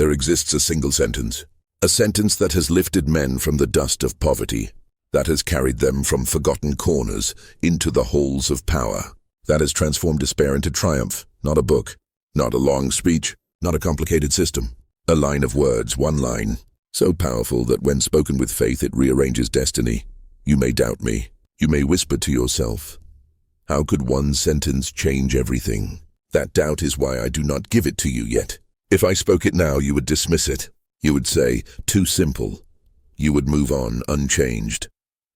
There exists a single sentence. A sentence that has lifted men from the dust of poverty, that has carried them from forgotten corners into the halls of power, that has transformed despair into triumph. Not a book, not a long speech, not a complicated system. A line of words, one line, so powerful that when spoken with faith it rearranges destiny. You may doubt me. You may whisper to yourself, how could one sentence change everything? That doubt is why I do not give it to you yet. If I spoke it now, you would dismiss it. You would say, too simple. You would move on unchanged.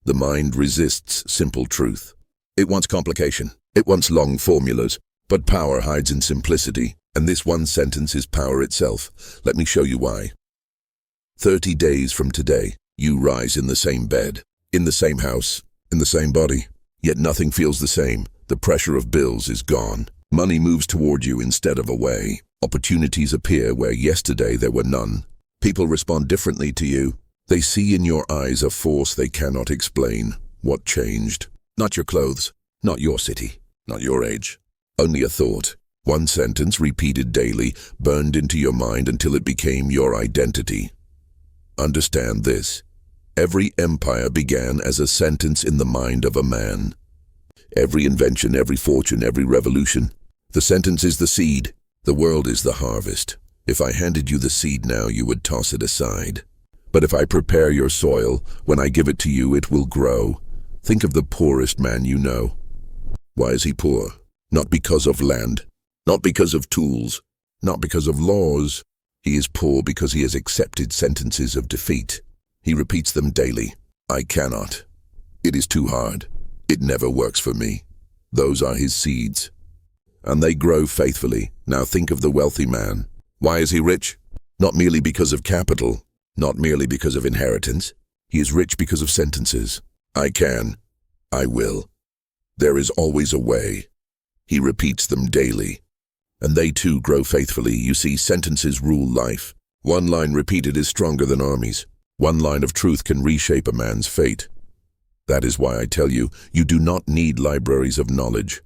The mind resists simple truth. It wants complication. It wants long formulas. But power hides in simplicity, and this one sentence is power itself. Let me show you why. 30 days from today, you rise in the same bed, in the same house, in the same body. Yet nothing feels the same. The pressure of bills is gone. Money moves toward you instead of away. Opportunities appear where yesterday there were none. People respond differently to you. They see in your eyes a force they cannot explain. What changed? Not your clothes, not your city, not your age. Only a thought. One sentence repeated daily, burned into your mind until it became your identity. Understand this. Every empire began as a sentence in the mind of a man. Every invention, every fortune, every revolution. The sentence is the seed. The world is the harvest. If I handed you the seed now, you would toss it aside. But if I prepare your soil, when I give it to you, it will grow. Think of the poorest man you know. Why is he poor? Not because of land, not because of tools, not because of laws. He is poor because he has accepted sentences of defeat. He repeats them daily. I cannot. It is too hard. It never works for me. Those are his seeds. And they grow faithfully. Now think of the wealthy man. Why is he rich? Not merely because of capital, not merely because of inheritance. He is rich because of sentences. I can. I will. There is always a way. He repeats them daily. And they too grow faithfully. You see, sentences rule life. One line repeated is stronger than armies. One line of truth can reshape a man's fate. That is why I tell you, you do not need libraries of knowledge.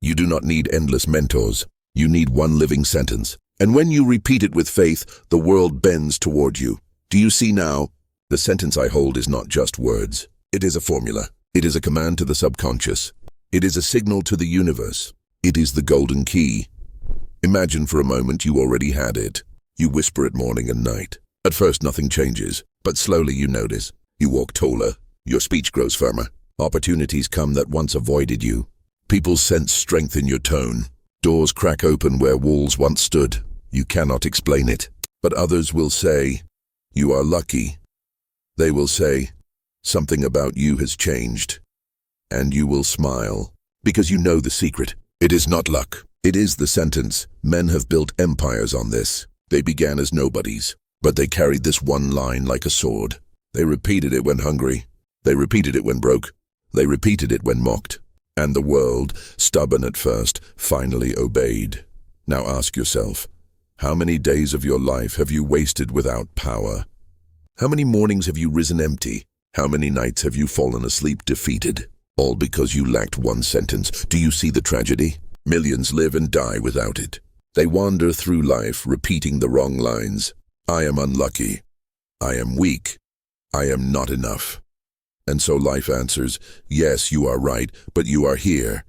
You do not need endless mentors. You need one living sentence. And when you repeat it with faith, the world bends toward you. Do you see now? The sentence I hold is not just words. It is a formula. It is a command to the subconscious. It is a signal to the universe. It is the golden key. Imagine for a moment you already had it. You whisper it morning and night. At first nothing changes, but slowly you notice. You walk taller. Your speech grows firmer. Opportunities come that once avoided you. People sense strength in your tone. Doors crack open where walls once stood. You cannot explain it. But others will say, you are lucky. They will say, something about you has changed. And you will smile, because you know the secret. It is not luck. It is the sentence. Men have built empires on this. They began as nobodies, but they carried this one line like a sword. They repeated it when hungry. They repeated it when broke. They repeated it when mocked. And the world, stubborn at first, finally obeyed. Now ask yourself, how many days of your life have you wasted without power? How many mornings have you risen empty? How many nights have you fallen asleep defeated? All because you lacked one sentence. Do you see the tragedy? Millions live and die without it. They wander through life repeating the wrong lines. I am unlucky. I am weak. I am not enough. And so life answers, yes, you are right, but you are here.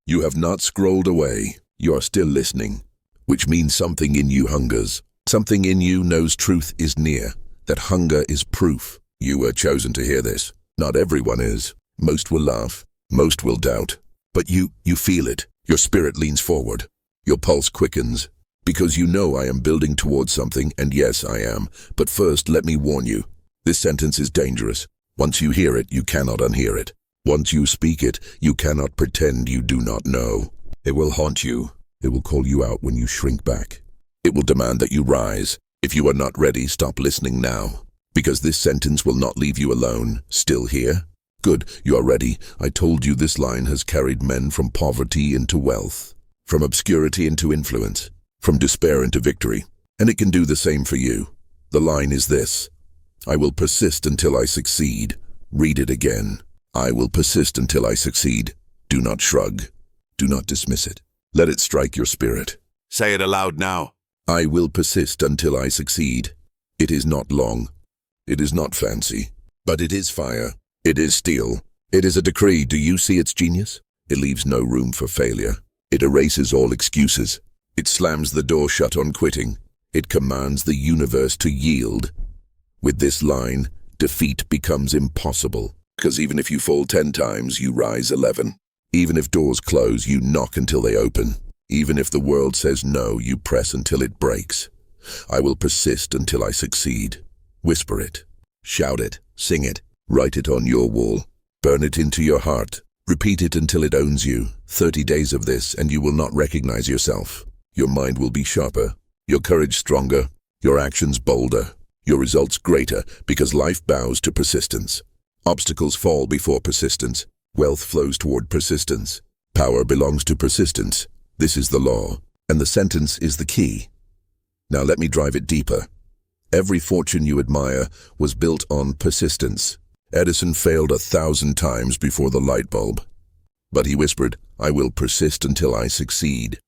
You have not scrolled away. You are still listening, which means something in you hungers. Something in you knows truth is near, that hunger is proof. You were chosen to hear this. Not everyone is. Most will laugh. Most will doubt. But you feel it. Your spirit leans forward. Your pulse quickens. Because you know I am building towards something, and yes, I am. But first, let me warn you. This sentence is dangerous. Once you hear it, you cannot unhear it. Once you speak it, you cannot pretend you do not know. It will haunt you. It will call you out when you shrink back. It will demand that you rise. If you are not ready, stop listening now. Because this sentence will not leave you alone. Still here? Good, you are ready. I told you this line has carried men from poverty into wealth, from obscurity into influence, from despair into victory. And it can do the same for you. The line is this: I will persist until I succeed. Read it again. I will persist until I succeed. Do not shrug. Do not dismiss it. Let it strike your spirit. Say it aloud now. I will persist until I succeed. It is not long. It is not fancy. But it is fire. It is steel. It is a decree. Do you see its genius? It leaves no room for failure. It erases all excuses. It slams the door shut on quitting. It commands the universe to yield. With this line, defeat becomes impossible. Because even if you fall 10 times, you rise 11. Even if doors close, you knock until they open. Even if the world says no, you press until it breaks. I will persist until I succeed. Whisper it. Shout it. Sing it. Write it on your wall. Burn it into your heart. Repeat it until it owns you. 30 days of this and you will not recognize yourself. Your mind will be sharper. Your courage stronger. Your actions bolder. Your results greater because life bows to persistence. Obstacles fall before persistence. Wealth flows toward persistence. Power belongs to persistence. This is the law, and the sentence is the key. Now let me drive it deeper. Every fortune you admire was built on persistence. Edison failed 1,000 times before the light bulb. But he whispered, I will persist until I succeed.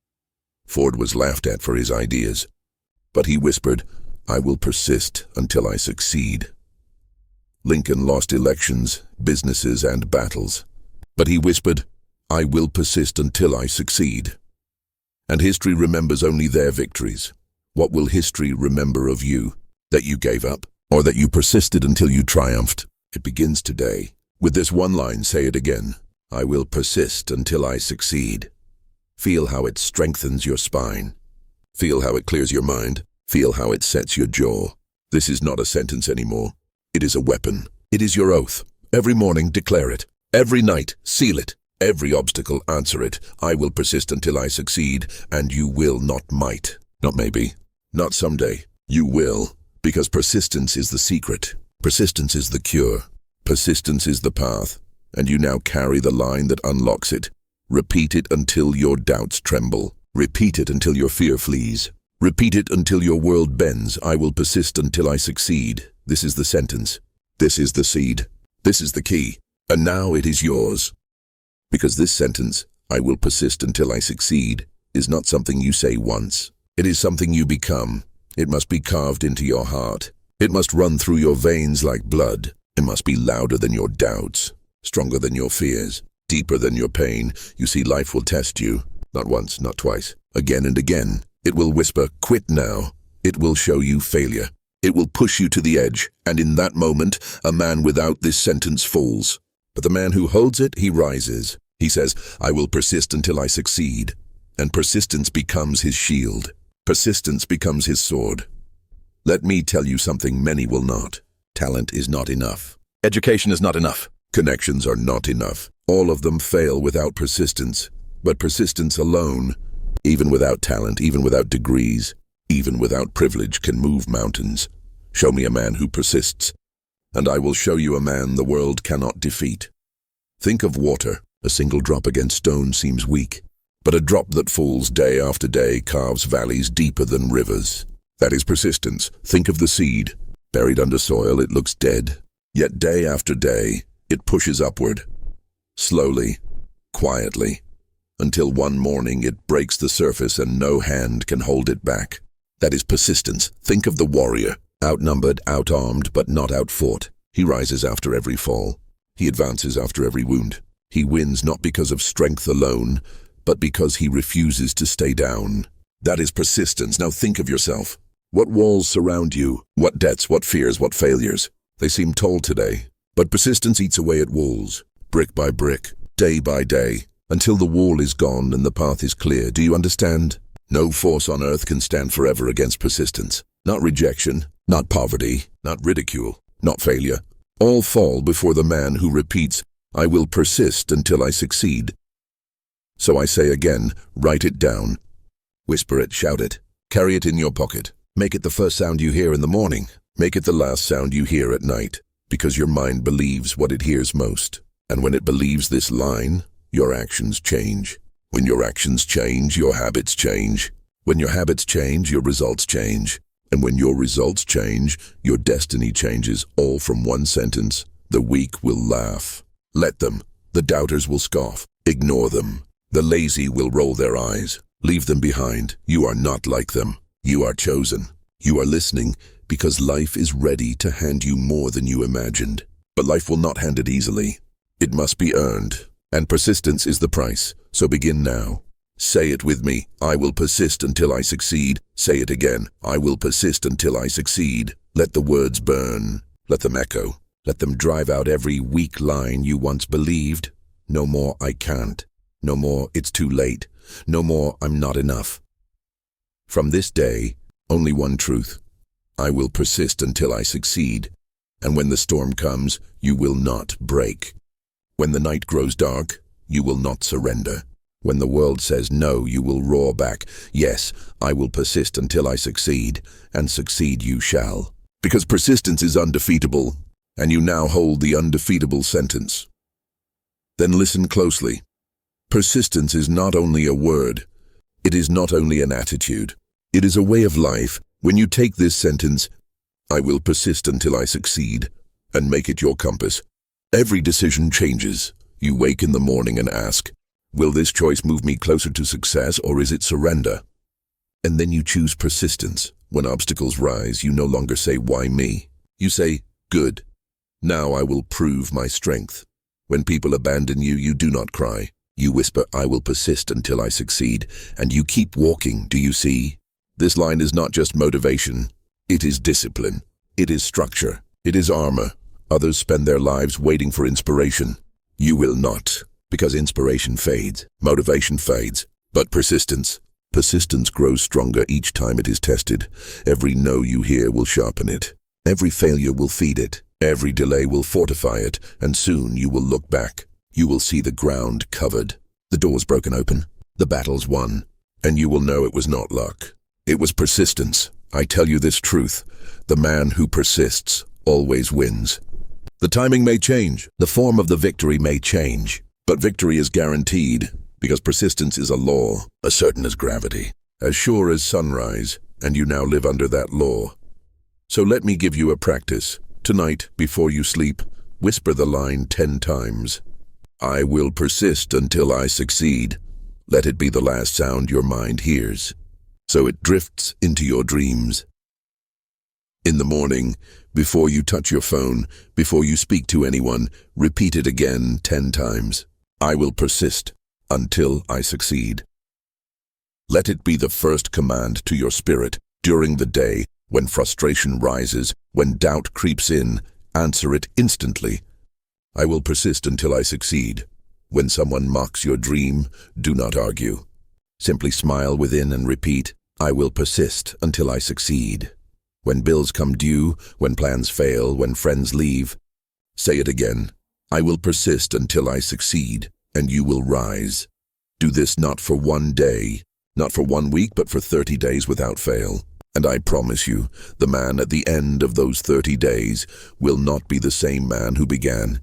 Ford was laughed at for his ideas. But he whispered, I will persist until I succeed. Lincoln lost elections, businesses, and battles. But he whispered, I will persist until I succeed. And history remembers only their victories. What will history remember of you? That you gave up? Or that you persisted until you triumphed? It begins today. With this one line, say it again. I will persist until I succeed. Feel how it strengthens your spine. Feel how it clears your mind. Feel how it sets your jaw. This is not a sentence anymore. It is a weapon. It is your oath. Every morning, declare it. Every night, seal it. Every obstacle, answer it. I will persist until I succeed, and you will, not might. Not maybe. Not someday. You will. Because persistence is the secret. Persistence is the cure. Persistence is the path. And you now carry the line that unlocks it. Repeat it until your doubts tremble. Repeat it until your fear flees. Repeat it until your world bends. I will persist until I succeed. This is the sentence. This is the seed. This is the key. And now it is yours. Because this sentence, I will persist until I succeed, is not something you say once. It is something you become. It must be carved into your heart. It must run through your veins like blood. It must be louder than your doubts, stronger than your fears, deeper than your pain. You see, life will test you. Not once, not twice. Again and again. It will whisper, quit now. It will show you failure. It will push you to the edge. And in that moment, a man without this sentence falls. But the man who holds it, he rises. He says, I will persist until I succeed. And persistence becomes his shield. Persistence becomes his sword. Let me tell you something many will not. Talent is not enough. Education is not enough. Connections are not enough. All of them fail without persistence. But persistence alone, even without talent, even without degrees, even without privilege, can move mountains. Show me a man who persists, and I will show you a man the world cannot defeat. Think of water. A single drop against stone seems weak, but a drop that falls day after day carves valleys deeper than rivers. That is persistence. Think of the seed. Buried under soil, it looks dead. Yet day after day, it pushes upward. Slowly, quietly, until one morning it breaks the surface and no hand can hold it back. That is persistence. Think of the warrior. Outnumbered, outarmed, but not outfought. He rises after every fall. He advances after every wound. He wins not because of strength alone, but because he refuses to stay down. That is persistence. Now think of yourself. What walls surround you? What debts, what fears, what failures? They seem tall today, but persistence eats away at walls, brick by brick, day by day, until the wall is gone and the path is clear. Do you understand? No force on earth can stand forever against persistence. Not rejection, not poverty, not ridicule, not failure. All fall before the man who repeats, I will persist until I succeed. So I say again, write it down. Whisper it, shout it, carry it in your pocket. Make it the first sound you hear in the morning. Make it the last sound you hear at night, because your mind believes what it hears most. And when it believes this line, your actions change. When your actions change, your habits change. When your habits change, your results change. And when your results change, your destiny changes, all from one sentence. The weak will laugh. Let them. The doubters will scoff. Ignore them. The lazy will roll their eyes. Leave them behind. You are not like them. You are chosen. You are listening because life is ready to hand you more than you imagined. But life will not hand it easily. It must be earned. And persistence is the price. So begin now. Say it with me. I will persist until I succeed. Say it again. I will persist until I succeed. Let the words burn. Let them echo. Let them drive out every weak line you once believed. No more I can't. No more it's too late. No more I'm not enough. From this day, only one truth. I will persist until I succeed. And when the storm comes, you will not break. When the night grows dark, you will not surrender. When the world says no, you will roar back, yes, I will persist until I succeed, and succeed you shall. Because persistence is undefeatable, and you now hold the undefeatable sentence. Then listen closely. Persistence is not only a word, it is not only an attitude, it is a way of life. When you take this sentence, I will persist until I succeed, and make it your compass, every decision changes. You wake in the morning and ask, will this choice move me closer to success or is it surrender? And then you choose persistence. When obstacles rise, you no longer say, why me? You say, good. Now I will prove my strength. When people abandon you, you do not cry. You whisper, I will persist until I succeed, and you keep walking, do you see? This line is not just motivation. It is discipline. It is structure. It is armor. Others spend their lives waiting for inspiration. You will not, because inspiration fades, motivation fades, but persistence grows stronger each time it is tested. Every no you hear will sharpen it. Every failure will feed it. Every delay will fortify it, and soon you will look back. You will see the ground covered, the doors broken open, the battles won, and you will know it was not luck. It was persistence. I tell you this truth, the man who persists always wins. The timing may change, the form of the victory may change, but victory is guaranteed because persistence is a law, as certain as gravity, as sure as sunrise, and you now live under that law. So let me give you a practice. Tonight, before you sleep, whisper the line 10 times. I will persist until I succeed. Let it be the last sound your mind hears, so it drifts into your dreams. In the morning, before you touch your phone, before you speak to anyone, repeat it again 10 times. I will persist until I succeed. Let it be the first command to your spirit during the day. When frustration rises, when doubt creeps in, answer it instantly. I will persist until I succeed. When someone mocks your dream, do not argue. Simply smile within and repeat, I will persist until I succeed. When bills come due, when plans fail, when friends leave, say it again. I will persist until I succeed, and you will rise. Do this not for one day, not for 1 week, but for 30 days without fail. And I promise you, the man at the end of those 30 days will not be the same man who began.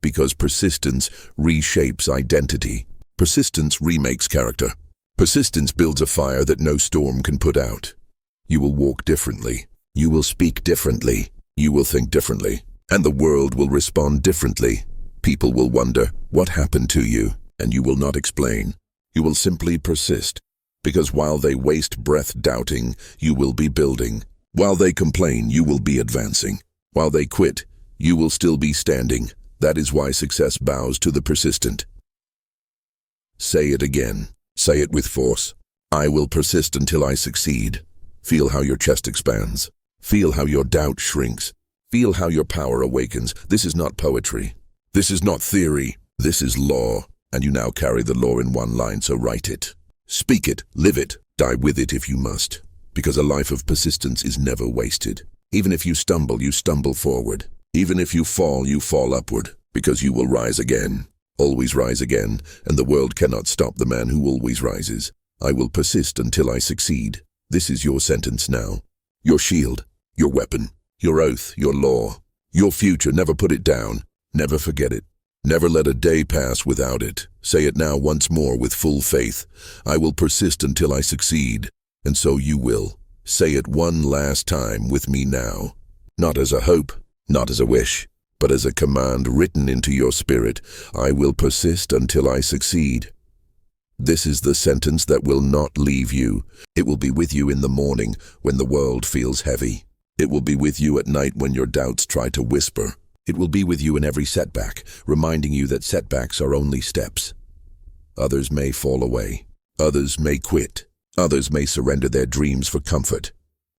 Because persistence reshapes identity. Persistence remakes character. Persistence builds a fire that no storm can put out. You will walk differently. You will speak differently. You will think differently. And the world will respond differently. People will wonder, what happened to you? And you will not explain. You will simply persist. Because while they waste breath doubting, you will be building. While they complain, you will be advancing. While they quit, you will still be standing. That is why success bows to the persistent. Say it again. Say it with force. I will persist until I succeed. Feel how your chest expands. Feel how your doubt shrinks. Feel how your power awakens. This is not poetry. This is not theory. This is law. And you now carry the law in one line, so write it. Speak it, live it, die with it if you must. Because a life of persistence is never wasted. Even if you stumble forward. Even if you fall upward. Because you will rise again. Always rise again, and the world cannot stop the man who always rises. I will persist until I succeed. This is your sentence now. Your shield, your weapon, your oath, your law. Your future, never put it down. Never forget it. Never let a day pass without it. Say it now once more with full faith. I will persist until I succeed. And so you will. Say it one last time with me now. Not as a hope, not as a wish, but as a command written into your spirit. I will persist until I succeed. This is the sentence that will not leave you. It will be with you in the morning when the world feels heavy. It will be with you at night when your doubts try to whisper. It will be with you in every setback, reminding you that setbacks are only steps. Others may fall away. Others may quit. Others may surrender their dreams for comfort.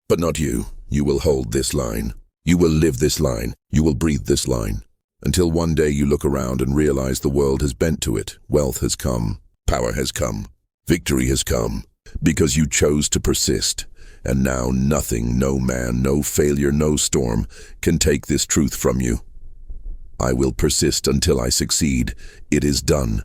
But not you. You will hold this line. You will live this line. You will breathe this line. Until one day you look around and realize the world has bent to it. Wealth has come. Power has come. Victory has come. Because you chose to persist. And now nothing, no man, no failure, no storm can take this truth from you. I will persist until I succeed. It is done.